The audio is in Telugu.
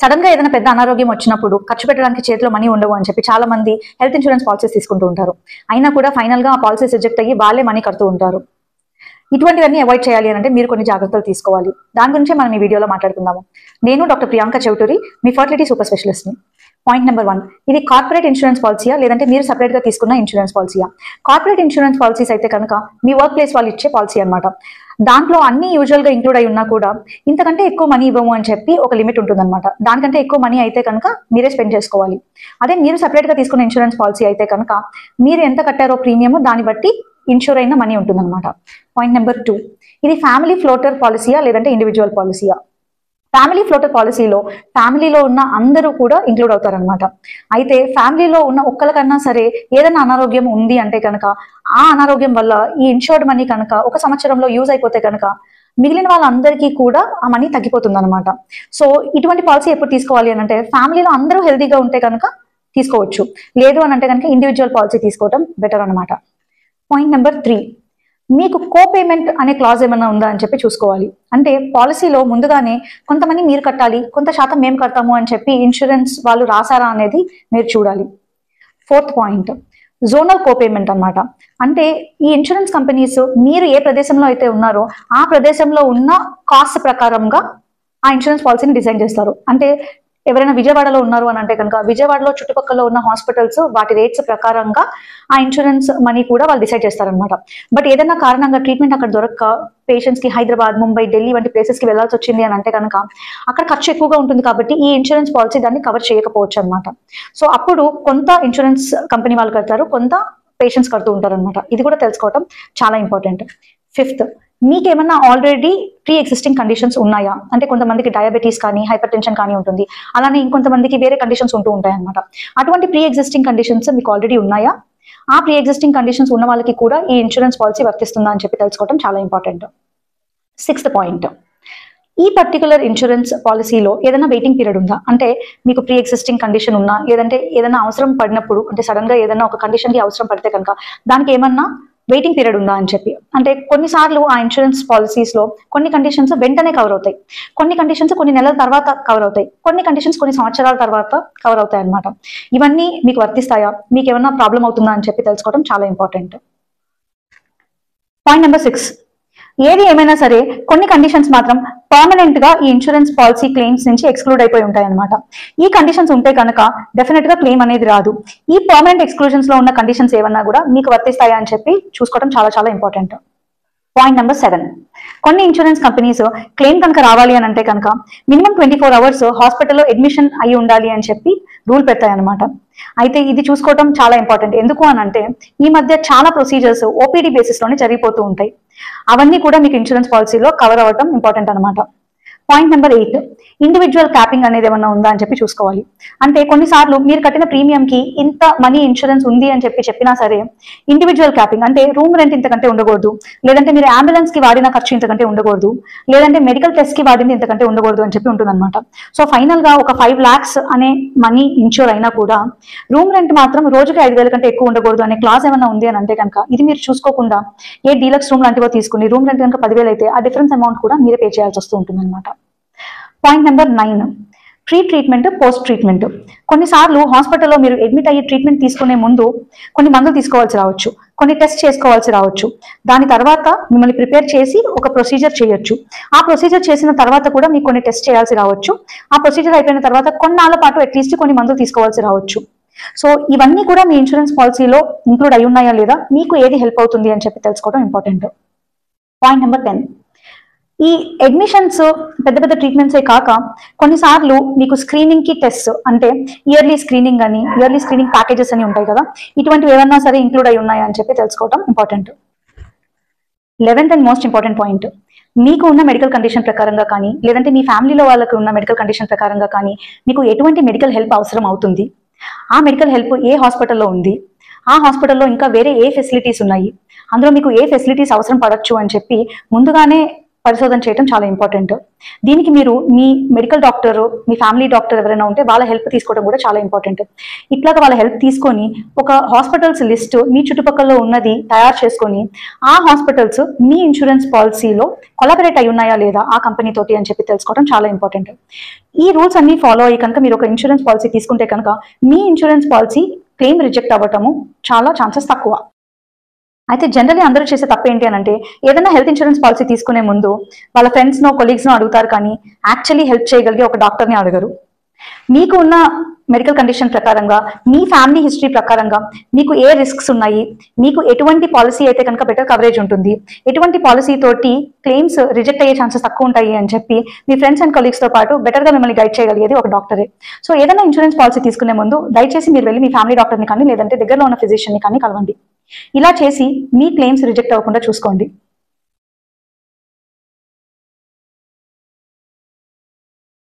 సడన్ గా ఏదైనా పెద్ద అనారోగ్యం వచ్చినప్పుడు ఖర్చు పెట్టడానికి చేతిలో మనీ ఉండవు అని చెప్పి చాలా మంది హెల్త్ ఇన్సూరెన్స్ పాలసీస్ తీసుకుంటూ ఉంటారు. అయినా కూడా ఫైనల్ గా ఆ పాలసీస్ రిజెక్ట్ అయ్యి వాళ్ళే మనీ కడుతూ ఉంటారు. ఇటువంటివన్నీ అవాయిడ్ చేయాలి అంటే మీరు కొన్ని జాగ్రత్తలు తీసుకోవాలి. దాని గురించి మనం ఈ వీడియోలో మాట్లాడుకుందాము. నేను డాక్టర్ ప్రియాంక చౌటూరి, మీ ఫర్టిలిటీ సూపర్ స్పెషలిస్ట్ ని. పాయింట్ నెంబర్ 1, ఇది కార్పొరేట్ ఇన్సూరెన్స్ పాలసీయా లేదంటే మీరు సెపరేట్ గా తీసుకున్న ఇన్సూరెన్స్ పాలసీయా? కార్పొరేట్ ఇన్సూరెన్స్ పాలసీస్ అయితే కనుక మీ వర్క్ ప్లేస్ వాళ్ళు ఇచ్చే పాలసీ అనమాట. దాంట్లో అన్ని యూజువల్ గా ఇంక్లూడ్ అయి ఉన్నా కూడా ఇంతకంటే ఎక్కువ మనీ ఇవ్వము అని చెప్పి ఒక లిమిట్ ఉంటుందన్నమాట. దానికంటే ఎక్కువ మనీ అయితే కనుక మీరే స్పెండ్ చేసుకోవాలి. అదే మీరు సెపరేట్ గా తీసుకున్న ఇన్సూరెన్స్ పాలసీ అయితే కనుక మీరు ఎంత కట్టారో ప్రీమియం దాన్ని బట్టి ఇన్సూర్ అయిన మనీ ఉంటుందన్నమాట. పాయింట్ నెంబర్ 2, ఇది ఫ్యామిలీ ఫ్లోటర్ పాలసీయా లేదంటే ఇండివిజువల్ పాలసీయా? ఫ్యామిలీ ఫ్లోటర్ పాలసీలో ఫ్యామిలీలో ఉన్న అందరూ కూడా ఇంక్లూడ్ అవుతారనమాట. అయితే ఫ్యామిలీలో ఉన్న ఒక్కరికన్నా సరే ఏదైనా అనారోగ్యం ఉంది అంటే కనుక ఆ అనారోగ్యం వల్ల ఈ ఇన్షూర్డ్ మనీ కనుక 1 సంవత్సరంలో యూజ్ అయిపోతే కనుక మిగిలిన వాళ్ళందరికీ కూడా ఆ మనీ తగ్గిపోతుంది అనమాట. సో ఇటువంటి పాలసీ ఎప్పుడు తీసుకోవాలి అని అంటే ఫ్యామిలీలో అందరూ హెల్తీగా ఉంటే కనుక తీసుకోవచ్చు. లేదు అని అంటే కనుక ఇండివిజువల్ పాలసీ తీసుకోవడం బెటర్ అనమాట. పాయింట్ నెంబర్ 3, మీకు కోపేమెంట్ అనే క్లాజ్ ఏమైనా ఉందా అని చెప్పి చూసుకోవాలి. అంటే పాలసీలో ముందుగానే కొంతమంది మీరు కట్టాలి, కొంత శాతం మేము కడతాము అని చెప్పి ఇన్సూరెన్స్ వాళ్ళు రాసారా అనేది మీరు చూడాలి. 4th పాయింట్, జోనల్ కోపేమెంట్ అన్నమాట. అంటే ఈ ఇన్సూరెన్స్ కంపెనీస్ మీరు ఏ ప్రదేశంలో అయితే ఉన్నారో ఆ ప్రదేశంలో ఉన్న కాస్ట్ ప్రకారంగా ఆ ఇన్సూరెన్స్ పాలసీని డిజైన్ చేస్తారు. అంటే ఎవరైనా విజయవాడలో ఉన్నారు అని అంటే కనుక విజయవాడలో చుట్టుపక్కల ఉన్న హాస్పిటల్స్ వాటి రేట్స్ ప్రకారంగా ఆ ఇన్సూరెన్స్ మనీ కూడా వాళ్ళు డిసైడ్ చేస్తారనమాట. బట్ ఏదైనా కారణంగా ట్రీట్మెంట్ అక్కడ దొరక్క పేషెంట్స్ కి హైదరాబాద్, ముంబై, ఢిల్లీ వంటి ప్లేసెస్ కి వెళ్లాల్సి వచ్చింది అని అంటే కనుక అక్కడ ఖర్చు ఎక్కువగా ఉంటుంది కాబట్టి ఈ ఇన్సూరెన్స్ పాలసీ దాన్ని కవర్ చేయకపోవచ్చు అనమాట. సో అప్పుడు కొంత ఇన్సూరెన్స్ కంపెనీ వాళ్ళు కడతారు, కొంత పేషెంట్స్ కడుతూ ఉంటారు అనమాట. ఇది కూడా తెలుసుకోవడం చాలా ఇంపార్టెంట్. 5th, మీకేమన్నా ఆల్రెడీ ప్రీ ఎగ్జిస్టింగ్ కండిషన్స్ ఉన్నాయా? అంటే కొంతమందికి డయాబెటీస్ కానీ హైపర్ టెన్షన్ కానీ ఉంటుంది, అలానే ఇంకొంతమందికి వేరే కండిషన్స్ ఉంటూ ఉంటాయి అనమాట. అటువంటి ప్రీ ఎగ్జిస్టింగ్ కండిషన్స్ మీకు ఆల్రెడీ ఉన్నాయా? ఆ ప్రీ ఎగ్జిస్టింగ్ కండిషన్స్ ఉన్న వాళ్ళకి కూడా ఈ ఇన్సూరెన్స్ పాలసీ వర్తిస్తుందా అని చెప్పి తెలుసుకోవడం చాలా ఇంపార్టెంట్. 6th పాయింట్, ఈ పర్టికులర్ ఇన్సూరెన్స్ పాలసీలో ఏదైనా వెయిటింగ్ పీరియడ్ ఉందా? అంటే మీకు ప్రీ ఎగ్జిస్టింగ్ కండిషన్ ఉన్నా లేదంటే ఏదైనా అవసరం పడినప్పుడు అంటే సడన్ గా ఏదైనా ఒక కండిషన్ కి అవసరం పడితే కనుక దానికి ఏమన్నా వెయిటింగ్ పీరియడ్ ఉందా అని చెప్పి. అంటే కొన్నిసార్లు ఆ ఇన్సూరెన్స్ పాలసీస్ లో కొన్ని కండిషన్స్ వెంటనే కవర్ అవుతాయి, కొన్ని కండిషన్స్ కొన్ని నెలల తర్వాత కవర్ అవుతాయి, కొన్ని కండిషన్స్ కొన్ని సంవత్సరాల తర్వాత కవర్ అవుతాయి అనమాట. ఇవన్నీ మీకు వర్తిస్తాయా, మీకు ఏమన్నా ప్రాబ్లం అవుతుందా అని చెప్పి తెలుసుకోవడం చాలా ఇంపార్టెంట్. పాయింట్ నెంబర్ 6, ఏది ఏమైనా సరే కొన్ని కండిషన్స్ మాత్రం పర్మనెంట్ గా ఈ ఇన్సూరెన్స్ పాలసీ క్లెయిమ్స్ నుంచి ఎక్స్క్లూడ్ అయిపోయి ఉంటాయి అనమాట. ఈ కండిషన్స్ ఉంటే కనుక డెఫినెట్ గా క్లెయిమ్ అనేది రాదు. ఈ పర్మనెంట్ ఎక్స్క్లూజన్స్ లో ఉన్న కండిషన్స్ ఏమన్నా కూడా మీకు వర్తిస్తాయా అని చెప్పి చూసుకోవడం చాలా చాలా ఇంపార్టెంట్. పాయింట్ నెంబర్ 7, కొన్ని ఇన్సూరెన్స్ కంపెనీస్ క్లెయిమ్ కనుక రావాలి అని అంటే కనుక మినిమం 24 hours హాస్పిటల్లో అడ్మిషన్ అయి ఉండాలి అని చెప్పి రూల్ పెడతాయి అనమాట. అయితే ఇది చూసుకోవడం చాలా ఇంపార్టెంట్. ఎందుకు అని అంటే ఈ మధ్య చాలా ప్రొసీజర్స్ ఓపీడీ బేసిస్ లోనే జరిగిపోతూ ఉంటాయి. అవన్నీ కూడా మీకు ఇన్సూరెన్స్ పాలసీలో కవర్ అవ్వడం ఇంపార్టెంట్ అనమాట. పాయింట్ నెంబర్ 8, ఇండివిజువల్ క్యాపింగ్ అనేది ఏమన్నా ఉందా అని చెప్పి చూసుకోవాలి. అంటే కొన్నిసార్లు మీరు కట్టిన ప్రీమియం కి ఇంత మనీ ఇన్సూరెన్స్ ఉంది అని చెప్పినా సరే ఇండివిజువల్ క్యాపింగ్ అంటే రూమ్ రెంట్ ఇంతకంటే ఉండకూడదు, లేదంటే మీరు అంబులెన్స్ కి వాడిన ఖర్చు ఇంతకంటే ఉండకూడదు, లేదంటే మెడికల్ టెస్ట్ కి వాడింది ఇంతకంటే ఉండకూడదు అని చెప్పి ఉంటుంది అనమాట. సో ఫైనల్ గా ఒక 5 lakhs అనే మనీ ఇన్సూర్ అయినా కూడా రూమ్ రెంట్ మాత్రం రోజుకి 5,000 కంటే ఎక్కువ ఉండకూడదు అనే క్లాస్ ఏమైనా ఉంది అని అంటే కనుక ఇది మీరు చూసుకోకుండా ఏ డీలక్స్ రూమ్ లాంటివో తీసుకుని రూమ్ రెంట్ కనుక 10,000 అయితే ఆ డిఫరెన్స్ అమౌంట్ కూడా మీరే పే చేయాల్సి వస్తూ ఉంటుంది అనమాట. Point number 9, pre treatment, post treatment. కొన్నిసార్లు హాస్పిటల్లో మీరు అడ్మిట్ అయ్యి ట్రీట్మెంట్ తీసుకునే ముందు కొన్ని మందులు తీసుకోవాల్సి రావచ్చు, కొన్ని టెస్ట్ చేసుకోవాల్సి రావచ్చు. దాని తర్వాత మిమ్మల్ని ప్రిపేర్ చేసి ఒక ప్రొసీజర్ చేయొచ్చు. ఆ ప్రొసీజర్ చేసిన తర్వాత కూడా మీకు కొన్ని టెస్ట్ చేయాల్సి రావచ్చు. ఆ ప్రొసీజర్ అయిపోయిన తర్వాత కొన్నాళ్ళ పాటు అట్లీస్ట్ కొన్ని మందులు తీసుకోవాల్సి రావచ్చు. సో ఇవన్నీ కూడా మీ ఇన్సూరెన్స్ పాలసీలో ఇంక్లూడ్ అయి ఉన్నాయా లేదా, మీకు ఏది హెల్ప్ అవుతుంది అని చెప్పి తెలుసుకోవడం ఇంపార్టెంట్. పాయింట్ నెంబర్ 10, ఈ అడ్మిషన్స్ పెద్ద పెద్ద ట్రీట్మెంట్సే కాక కొన్నిసార్లు మీకు స్క్రీనింగ్ కి టెస్ట్ అంటే ఇయర్లీ స్క్రీనింగ్ అని, ఇయర్లీ స్క్రీనింగ్ ప్యాకేజెస్ అని ఉంటాయి కదా, ఇటువంటివి ఏమన్నా సరే ఇంక్లూడ్ అయి ఉన్నాయా అని చెప్పి తెలుసుకోవడం important. 11th and most important point, మీకు ఉన్న మెడికల్ కండిషన్ ప్రకారంగా కానీ లేదంటే మీ ఫ్యామిలీలో వాళ్ళకు ఉన్న మెడికల్ కండిషన్ ప్రకారంగా కానీ మీకు ఎటువంటి మెడికల్ హెల్ప్ అవసరం అవుతుంది, ఆ మెడికల్ హెల్ప్ ఏ హాస్పిటల్లో ఉంది, ఆ హాస్పిటల్లో ఇంకా వేరే ఏ ఫెసిలిటీస్ ఉన్నాయి, అందులో మీకు ఏ ఫెసిలిటీస్ అవసరం పడవచ్చు అని చెప్పి ముందుగానే పరిశోధన చేయడం చాలా ఇంపార్టెంట్. దీనికి మీరు మీ మెడికల్ డాక్టర్, మీ ఫ్యామిలీ డాక్టర్ ఎవరైనా ఉంటే వాళ్ళ హెల్ప్ తీసుకోవడం కూడా చాలా ఇంపార్టెంట్. ఇట్లాగా వాళ్ళ హెల్ప్ తీసుకొని ఒక హాస్పిటల్స్ లిస్ట్ మీ చుట్టుపక్కల ఉన్నది తయారు చేసుకొని ఆ హాస్పిటల్స్ మీ ఇన్సూరెన్స్ పాలసీలో కొలాబరేట్ అయి ఉన్నాయా లేదా ఆ కంపెనీ తోటి అని చెప్పి తెలుసుకోవడం చాలా ఇంపార్టెంట్. ఈ రూల్స్ అన్ని ఫాలో అయ్యి కనుక మీరు ఒక ఇన్సూరెన్స్ పాలసీ తీసుకుంటే కనుక మీ ఇన్సూరెన్స్ పాలసీ క్లెయిమ్ రిజెక్ట్ అవ్వటము చాలా ఛాన్సెస్ తక్కువ. అయితే జనరల్లీ అందరూ చేసే తప్పు ఏంటి అని అంటే ఏదైనా హెల్త్ ఇన్సూరెన్స్ పాలసీ తీసుకునే ముందు వాళ్ళ ఫ్రెండ్స్నో కొలీగ్స్నో అడుగుతారు, కానీ యాక్చువల్లీ హెల్ప్ చేయగలిగే ఒక డాక్టర్ని అడగరు. మీకు ఉన్న మెడికల్ కండిషన్ ప్రకారంగా, మీ ఫ్యామిలీ హిస్టరీ ప్రకారంగా మీకు ఏ రిస్క్స్ ఉన్నాయి, మీకు ఎటువంటి పాలసీ అయితే కనుక బెటర్ కవరేజ్ ఉంటుంది, ఎటువంటి పాలసీ తోటి క్లెయిమ్స్ రిజెక్ట్ అయ్యే ఛాన్సెస్ తక్కువ ఉంటాయి అని చెప్పి మీ ఫ్రెండ్స్ అండ్ కొలీగ్స్తో పాటు బెటర్గా మిమ్మల్ని గైడ్ చేయగలిగేది ఒక డాక్టరే. సో ఏదైనా ఇన్సూరెన్స్ పాలసీ తీసుకునే ముందు దయచేసి మీరు వెళ్ళి మీ ఫ్యామిలీ డాక్టర్ని కానీ లేదంటే దగ్గరలో ఉన్న ఫిజిషియన్ని కానీ కలవండి. ఇలా చేసి మీ క్లెయిమ్స్ రిజెక్ట్ అవ్వకుండా చూసుకోండి.